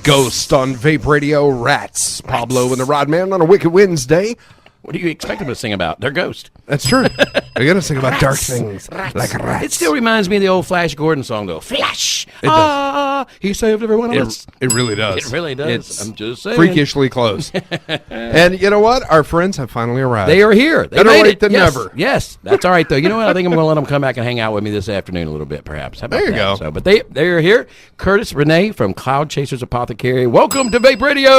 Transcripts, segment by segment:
Ghost on Vape Radio, Rats. Pablo and the Rodman on a Wicked Wednesday. What do you expect them to sing about? They're Ghost. That's true. They're going to sing about dark things like rats. It still reminds me of the old Flash Gordon song, though. Flash! He saved every one of us. It really does. It really does. It's I'm just saying. freakishly close. And you know what? Our friends have finally arrived. They are here. They Better made late it. than never. Yes, that's all right, though. You know what? I think I'm going to let them come back and hang out with me this afternoon a little bit, perhaps. How about There you that? go. So, but they are here. Curtis, Renee from Cloud Chasers Apothecary. Welcome to Vape Radio.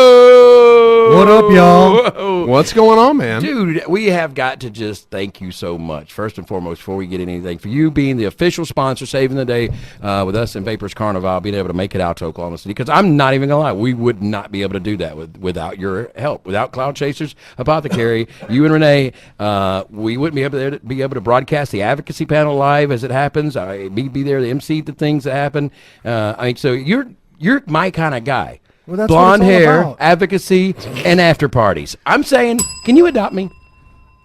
What up, y'all? Whoa. What's going on, man? Dude, we have got to just thank you so much. First and foremost, before we get anything, for you being the official sponsor, saving the day with us in Vapers Carnivale, being able to make it out to Oklahoma City. Because I'm not even going to lie, we would not be able to do that without your help. Without Cloud Chasers Apothecary, you and Renee, we wouldn't be able to broadcast the advocacy panel live as it happens. Me be there to MC the things that happen. So you're my kind of guy. Well, that's blonde what it's all hair, about. advocacy, and after parties. I'm saying, can you adopt me?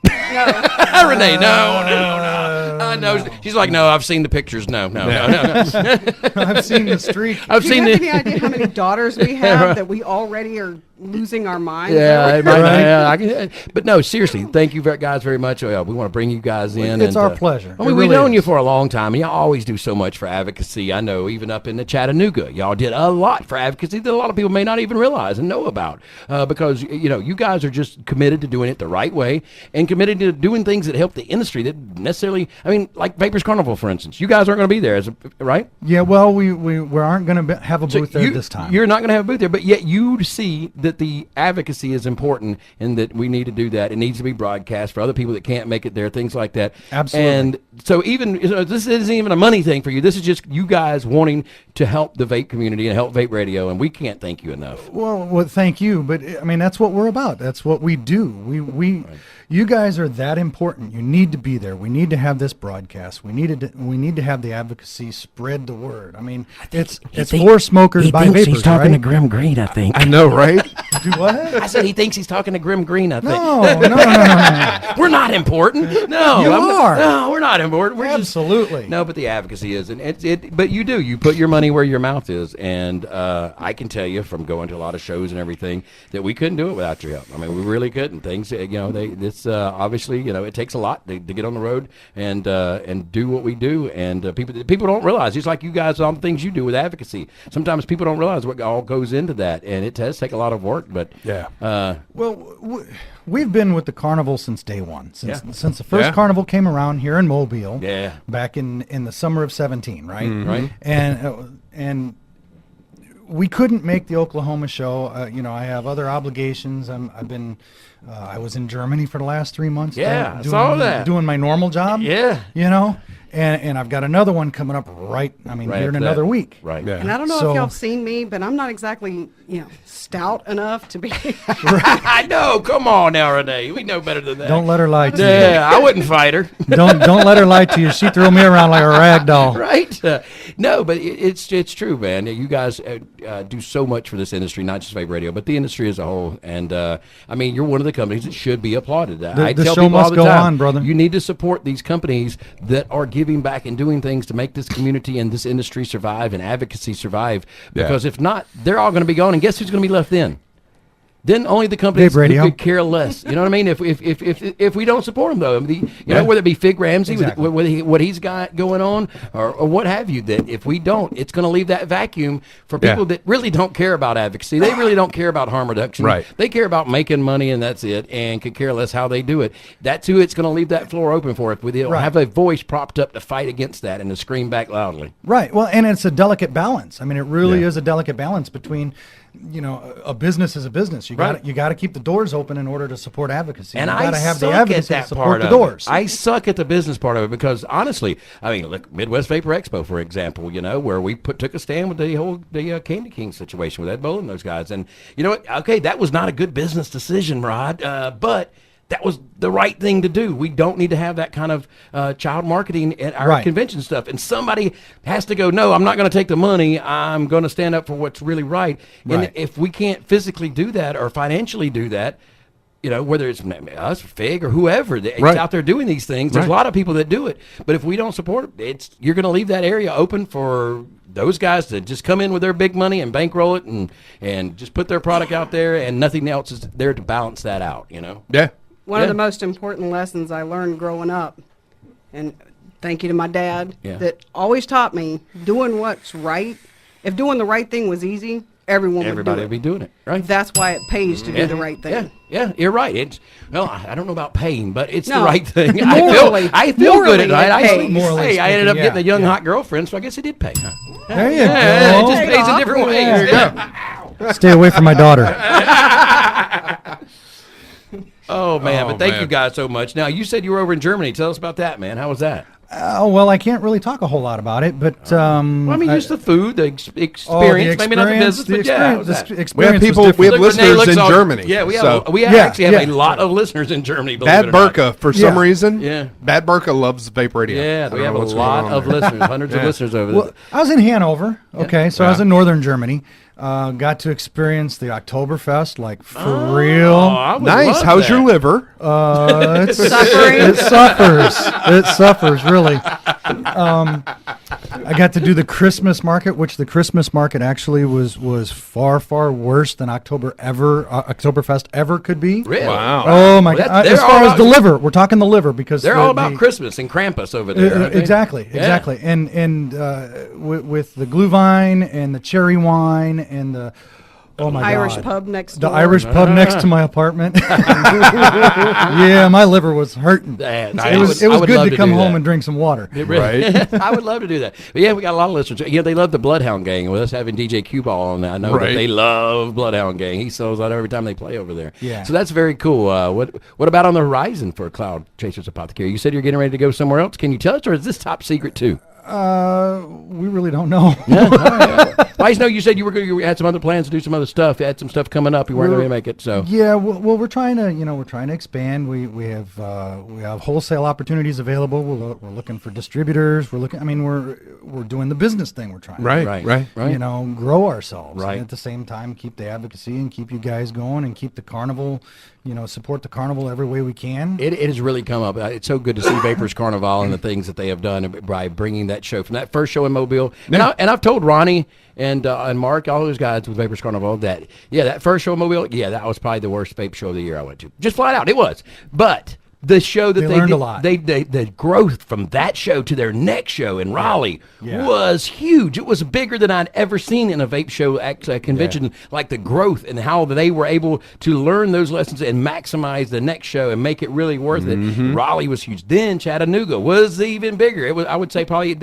Renee, no. No. She's like, no, I've seen the pictures. No. I've seen the streak. I've Do you seen have the. any idea how many daughters we have that we already are losing our minds? Yeah, over? I can, but no, seriously, thank you guys very much. We want to bring you guys in. It's our pleasure. I mean, It we've really known you is. for a long time, and y'all always do so much for advocacy. I know, even up in the Chattanooga, y'all did a lot for advocacy that a lot of people may not even realize and know about, because you guys are just committed to doing it the right way and committed to doing things that help the industry that necessarily. I mean, like Vapers Carnivale, for instance. You guys aren't going to be there, right? Yeah, well, we aren't going to have a booth there you, this time. You're not going to have a booth there, but yet you see that the advocacy is important and that we need to do that. It needs to be broadcast for other people that can't make it there, things like that. Absolutely. And so even this isn't even a money thing for you. This is just you guys wanting to help the vape community and help Vape Radio, and we can't thank you enough. Well, thank you, but I mean that's what we're about. That's what we do. You guys are that important. You need to be there. We need to have this broadcast. We need to have the advocacy spread the word. I mean, it's for smokers by vapors, he's talking right? to Grim Green, I think. I know, right? Do what? I said he thinks he's talking to Grim Green, I think. No. We're not important. No, You are. No, we're not important. We're Absolutely. No, but the advocacy is, and but you do. You put your money where your mouth is, and I can tell you from going to a lot of shows and everything that we couldn't do it without your help. I mean, we really couldn't. Things, obviously, it takes a lot to get on the road and do what we do, and people don't realize. Just like you guys, all the things you do with advocacy. Sometimes people don't realize what all goes into that, and it does take a lot of work. But Yeah. Well, we've been with the carnival since day one, since the first Yeah. carnival came around here in Mobile. Yeah. Back in the summer of 17, right? Right. And we couldn't make the Oklahoma show. I have other obligations. I was in Germany for the last 3 months. Yeah, I saw that. Doing my normal job. Yeah. And I've got another one coming up Right here in after another that. week. Right. Yeah. And I don't know So- if y'all have seen me, but I'm not exactly, stout enough to be. I know. Come on now, Renee. We know better than that. Don't let her lie to you. Yeah, I wouldn't fight her. Don't let her lie to you. She threw me around like a rag doll. Right? No, but it's true, man. You guys do so much for this industry, not just Vape Radio, but the industry as a whole. And I mean, you're one of the companies that should be applauded. I The tell show people all must the go time, on, brother. You need to support these companies that are giving back and doing things to make this community and this industry survive and advocacy survive. Because if not, they're all going to be gone. And guess who's going to be left then? Then only the companies Vape who Radio. could care less. You know what I mean? If we don't support them, though, whether it be Fig Ramsey, Exactly. with what he's got going on, or what have you, that if we don't, it's going to leave that vacuum for people that really don't care about advocacy. They really don't care about harm reduction. Right. They care about making money, and that's it, and could care less how they do it. That's who it's going to leave that floor open for if we don't Right. have a voice propped up to fight against that and to scream back loudly. Right. Well, and it's a delicate balance. I mean, it really Yeah. is a delicate balance between, a business is a business. You got to keep the doors open in order to support advocacy. And you I got to have suck the at advocacy that to support part the of doors. it. I suck at the business part of it because honestly, I mean, look, Midwest Vapor Expo, for example, where we took a stand with the Candy King situation with Ed Boland and those guys, and you know what? Okay, that was not a good business decision, Rod, but that was the right thing to do. We don't need to have that kind of child marketing at our convention stuff. And somebody has to go, no, I'm not going to take the money. I'm going to stand up for what's really right. And if we can't physically do that or financially do that, whether it's us, Fig, or whoever that's Right. out there doing these things, there's a lot of people that do it. But if we don't support it, you're going to leave that area open for those guys to just come in with their big money and bankroll it and just put their product out there, and nothing else is there to balance that out. Yeah. One of the most important lessons I learned growing up, and thank you to my dad, that always taught me doing what's right. If doing the right thing was easy, everybody would be doing it, right? That's why it pays to do the right thing. Yeah, you're right. I don't know about paying, but it's the No. right thing. Morally- I feel good at morally it. it pays. Morally I ended up speaking, getting a young yeah. hot girlfriend, so I guess it did pay. Huh? There you Yeah, go. it just pays in different ways. There you go. Stay away from my daughter. Oh man, Oh, but thank man. you guys so much. Now you said you were over in Germany. Tell us about that, man. How was that? Well, I can't really talk a whole lot about it, but Well, I mean, just the food, the experience, maybe not the business, but yeah. How was that? experience We have was people. different. We have Look, Renee listeners looks in all- Germany. Yeah, we have. So, Actually have yeah. a lot of listeners in Germany. believe Bad it or not. Burka, for some Yeah. reason. Yeah. Bad Burka loves Vape Radio. Yeah, I we don't have know a what's going lot on of there. listeners, hundreds of listeners over Well, there. I was in Hanover, okay, so I was Yeah. in northern Germany. Got to experience the Oktoberfest, like for Oh, real. I would Nice. love How's that. your liver? Suffering. It suffers. It suffers, really. I got to do the Christmas market, which the Christmas market actually was far, far worse than Oktoberfest ever could be. Really? Wow. Oh my Well, God! they're As all far as about- the liver, we're talking the liver because They're all about Christmas and Krampus over there. aren't they? Exactly, Yeah. exactly. And with the glühwein and the cherry wine and the Irish God. pub next The door. Irish pub next to my apartment. Yeah, my liver was hurting. Yeah, It was I would good love to to come do home that. and drink some water. Right. I would love to do that. But yeah, we got a lot of listeners. Yeah, they love the Bloodhound Gang. With us having DJ Q-Ball on that, I know that Right. they love Bloodhound Gang. He sells out every time they play over there. Yeah. So that's very cool. What about on the horizon for Cloud Chasers Apothecary? You said you're getting ready to go somewhere else. Can you tell us, or is this top secret too? We really don't know. Well, I just know you said you had some other plans to do some other stuff. You had some stuff coming up. You weren't going to make it. So Yeah, well, we're trying to expand. We have wholesale opportunities available. We're looking for distributors. We're doing the business thing. We're trying. Right. Grow ourselves. Right. And at the same time, keep the advocacy and keep you guys going and keep the carnival, support the carnival every way we can. It has really come up. It's so good to see Vapers Carnivale and the things that they have done by bringing that show from that first show in Mobile. And I've told Ronnie and Mark, all those guys with Vapers Carnivale, that first show in Mobile, that was probably the worst vape show of the year I went to. Just flat out, it was. But the show that They they learned did, a lot. the growth from that show to their next show in Raleigh Yeah. was huge. It was bigger than I'd ever seen in a vape show at a convention. Like the growth and how they were able to learn those lessons and maximize the next show and make it really worth it. Raleigh was huge. Then Chattanooga was even bigger. It was, I would say, probably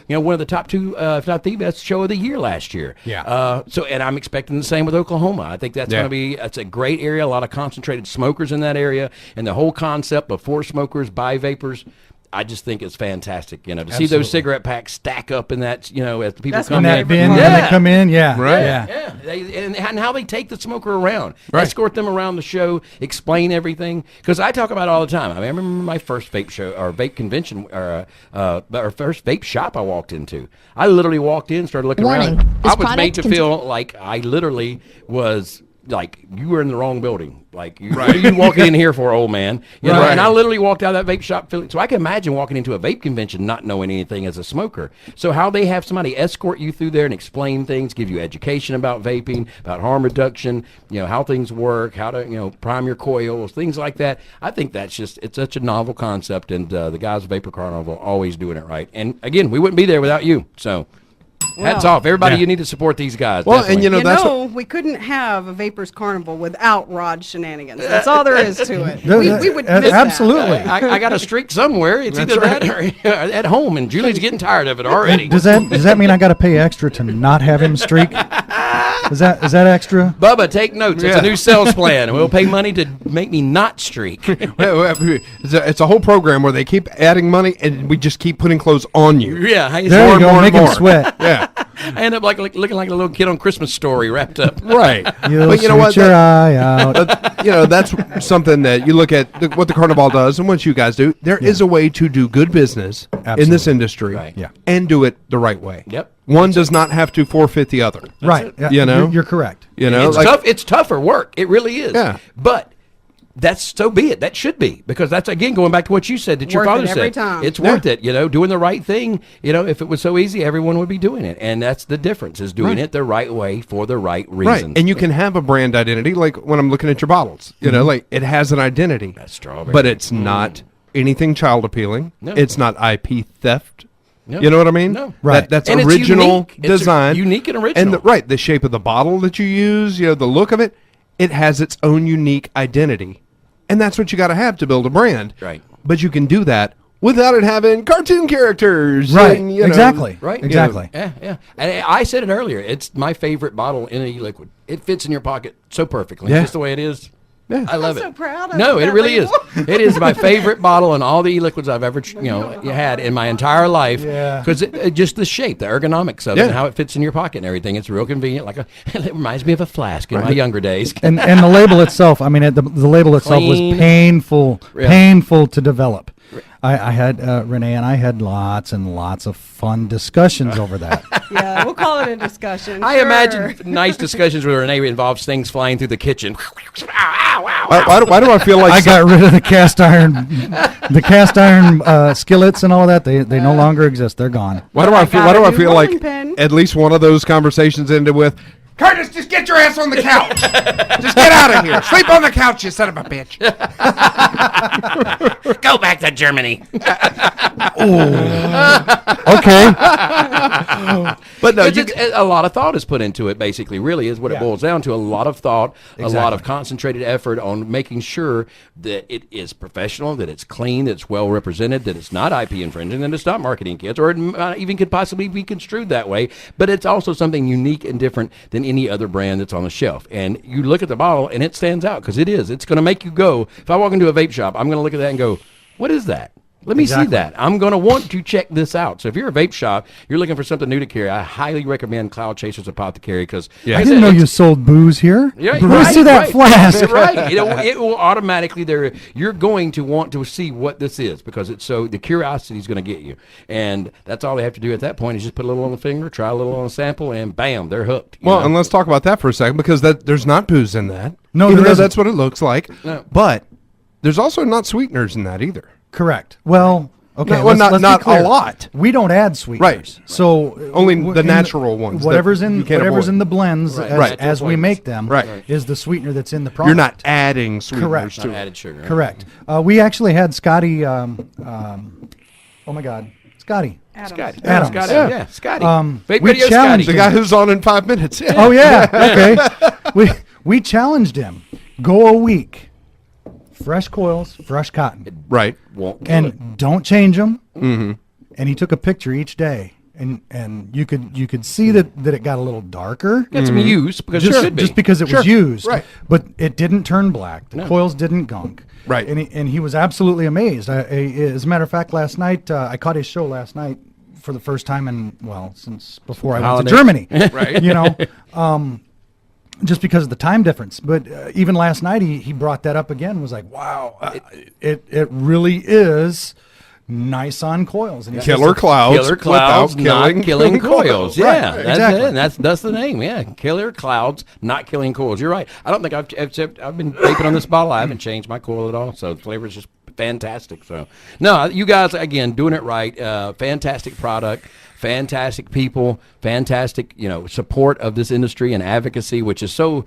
one of the top two, if not the best show of the year last year. Yeah. And I'm expecting the same with Oklahoma. I think that's going to be. It's a great area. A lot of concentrated smokers in that area, and the whole concept of for smokers by vapers, I just think it's fantastic. To see Absolutely. those cigarette packs stack up in that, as the people That's come my In in. that bin Yeah. when they come in, yeah. Right. Yeah. Yeah. And how they take the smoker around, Right. escort them around the show, explain everything. Because I talk about it all the time. I remember my first vape show or vape convention or first vape shop I walked into. I literally walked in, started looking Warning. around. This I was made product to contain- feel like I literally was. Like you were in the wrong building. Like what are you walking in here for, old man? You know, Right. and I literally walked out of that vape shop feeling. So I can imagine walking into a vape convention not knowing anything as a smoker. So how they have somebody escort you through there and explain things, give you education about vaping, about harm reduction, how things work, how to prime your coils, things like that. I think it's such a novel concept, and the guys at Vapers Carnivale are always doing it right. And again, we wouldn't be there without you. So. Hats off, everybody! Yeah. You need to support these guys. Well, definitely. and that's what, we couldn't have a Vapers Carnival without Rod shenanigans. That's all there is to it. Th- We would miss that. absolutely. I got a streak somewhere. It's either that or at home, and Julie's getting tired of it already. Does that mean I got to pay extra to not have him streak? Is that extra? Bubba, take notes. It's Yeah. a new sales plan, and we'll pay money to make me not streak. it's a whole program where they keep adding money and we just keep putting clothes on you. Yeah, I There More you and go. more and Make him more. sweat. Yeah. end up looking like a little kid on Christmas Story wrapped up. Right. You'll But you know what? shoot your eye out. That's something that you look at what the Carnival does and what you guys do. There is a way to do good business in this Absolutely. industry Right. Yeah. and do it the right way. Yep. One does not have to forfeit the other. Right. Yeah, You know? You're correct. You know, It's tough. It's tougher work. It really is. Yeah. But that's so be it. That should be, because that's, again, going back to what you said, that your Worth father it every said. time. It's worth it, doing the right thing. If it was so easy, everyone would be doing it. And that's the difference, is doing it the right way for the right reasons. Right. And you can have a brand identity, like when I'm looking at your bottles, like it has an identity. That's strawberry. But it's not anything child appealing. No. It's not IP theft. No. You know what I mean? No. Right. That's And it's original unique. It's design. unique and original. And the shape of the bottle that you use, the look of it, it has its own unique identity. And that's what you got to have to build a brand. Right. But you can do that without it having cartoon characters. Right. And, Exactly. Right. Exactly. Yeah. And I said it earlier. It's my favorite bottle in e-liquid. It fits in your pocket so perfectly. Yeah. Just the way it is. Yeah. I love I'm it. so proud of No, it that really label. is. It is my favorite bottle in all the e-liquids I've ever had in my entire life. Yeah. Because just the shape, the ergonomics of it, Yeah. and how it fits in your pocket and everything. It's real convenient. It reminds me of a flask in my younger days. And the label itself, I mean, the label itself was Clean. painful to develop. I had Renee and I had lots and lots of fun discussions over that. Yeah, we'll call it a discussion. I sure. imagine nice discussions with Renee involves things flying through the kitchen. Ow, ow, ow, Why do I feel like I got rid of the cast iron skillets and all that. They no longer exist. They're gone. Why do I got a new feel like rolling pin. at least one of those conversations ended with, Curtis, just get your ass on the couch. Just get out of here. Sleep on the couch, you son of a bitch. Go back to Germany. Okay. But no, A lot of thought is put into it, basically, really is what it Yeah. boils down to. A lot of thought, a lot Exactly. of concentrated effort on making sure that it is professional, that it's clean, that it's well represented, that it's not IP infringing, that it's not marketing kits, or it even could possibly be construed that way. But it's also something unique and different than any other brand that's on the shelf. And you look at the bottle, and it stands out, because it is. It's going to make you go, if I walk into a vape shop, I'm going to look at that and go, what is that? Let me see Exactly. that. I'm going to want to check this out. So if you're a vape shop, you're looking for something new to carry, I highly recommend Cloud Chasers Apothecary, because Yeah. I didn't know you sold booze here. yeah, Let me see that flask. Right. It will automatically there. You're going to want to see what this is, because it's so the curiosity is going to get you, and that's all they have to do at that point is just put a little on the finger, try a little on a sample, and bam, they're hooked. you well, know? and let's talk about that for a second, because there's not booze in that. No, even there though isn't. that's what it looks like. No. But there's also not sweeteners in that either. Correct. Well, okay. No, well, let's not be clear. a lot. We don't add sweeteners. Right. So Only w- the in natural ones that Whatever's you in can't whatever's avoid. in the blends Right. as, Right. as we make them Right. is the sweetener that's in the product. You're not adding sweeteners Correct. to Not it. added sugar. Correct. We actually had Scotty. Oh my God, Scotty. Adams. Scotty. Adams. Scotty. Yeah. Yeah, Scotty. we Vape Radio challenged Scotty. The guy who's on in 5 minutes. Yeah. Oh yeah. Okay. We challenged him. Go a week. Fresh coils, fresh cotton, Right. Won't kill it. and don't change them. Mm-hmm. And he took a picture each day, and you could see that it got a little darker. Got some use, because it should be. Just because it Sure. was used, Right. But it didn't turn black. The coils didn't gunk, Right. And he was absolutely amazed. As a matter of fact, last night I caught his show last night for the first time since before I went to Holiday. Germany. Right, just because of the time difference. But even last night he brought that up again. Was like, wow, it really is nice on coils. And he says Killer clouds. Killer Clouds, without not killing coils. Right, Yeah, that's exactly. it. That's the name. Yeah, Killer Clouds, not killing coils. You're right. I don't think I've been vaping on this bottle. I haven't changed my coil at all. So the flavor is just fantastic. So no, you guys again doing it right. Fantastic product. Fantastic people, fantastic, support of this industry and advocacy, which is so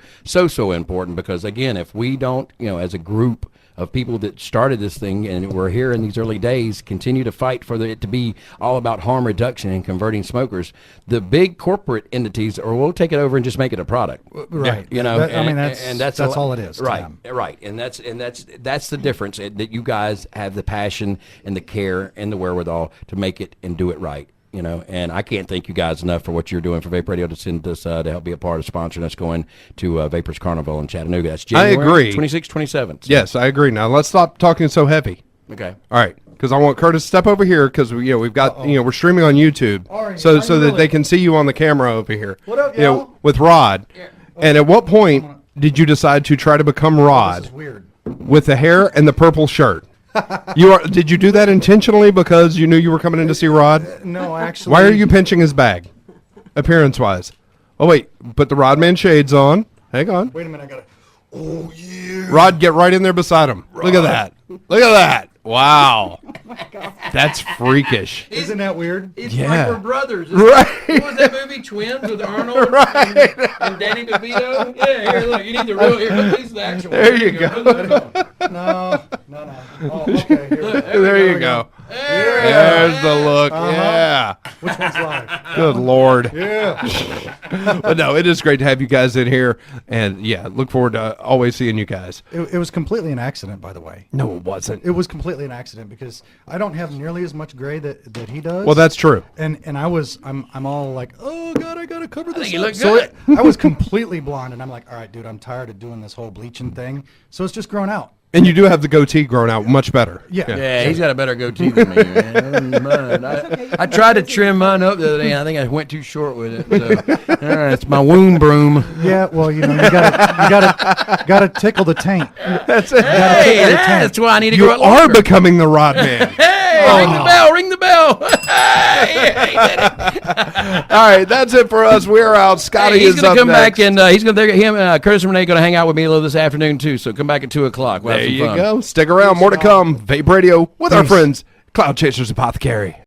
important, because again, if we don't, as a group of people that started this thing and we're here in these early days, continue to fight for it to be all about harm reduction and converting smokers, the big corporate entities will take it over and just make it a product. Right. That's all it is. to Right, them. right, and that's the difference, that you guys have the passion and the care and the wherewithal to make it and do it right. And I can't thank you guys enough for what you're doing for Vape Radio to send us to help be a part of sponsoring us going to Vapers Carnivale in Chattanooga. That's January agree. 26th, 27th. So. Yes, I agree. Now let's stop talking so heavy. Okay. All right, because I want Curtis to step over here, because we've got we're streaming on YouTube, All right, so how you that doing? they can see you on the camera over here. What up, y'all? With Rod. And at what point did you decide to try to become This Rod is weird. with the hair and the purple shirt? Did you do that intentionally because you knew you were coming in to see Rod? No, actually. Why are you pinching his bag, appearance-wise? Oh wait, put the Rodman shades on. Hang on. Wait a minute. I got it. Oh, yeah. Rod, get right in there beside him. Look at that. Look at that. Wow. That's freakish. Isn't that weird? It's Yeah. like we're brothers. Right. What was that movie, Twins, with Arnold and Danny DeVito? Yeah, here, look. You need the real. Here, look, this is the actual one. There you go. No. Oh, okay. Here. There you go. There's the look. Yeah. Which one's live? Good Lord. Yeah. But no, it is great to have you guys in here. And yeah, look forward to always seeing you guys. It was completely an accident, by the way. No, it wasn't. It was completely an accident because I don't have nearly as much gray that he does. Well, that's true. And I'm all like, oh God, I gotta cover this. think you up. look So good. I was completely blonde, and I'm like, all right, dude, I'm tired of doing this whole bleaching thing. So it's just grown out. And you do have the goatee grown out much better. Yeah. Yeah, he's got a better goatee than me, man. I tried to trim mine up the other day, and I think I went too short with it. So, it's my wound broom. Yeah, well, you gotta tickle the taint. That's it. Hey, that's why I need to You go out are longer. becoming the Rodman. Hey, ring the bell, ring the bell. Hey, All right, that's it for us. We're out. Scotty he's is going up to come next. back, and he's going to Curtis and Renee going to hang out with me a little this afternoon, too. So come back at 2 o'clock. We'll have There some you fun. go. Stick around. More to come. Vape Radio with our friends, Cloud Chasers Apothecary.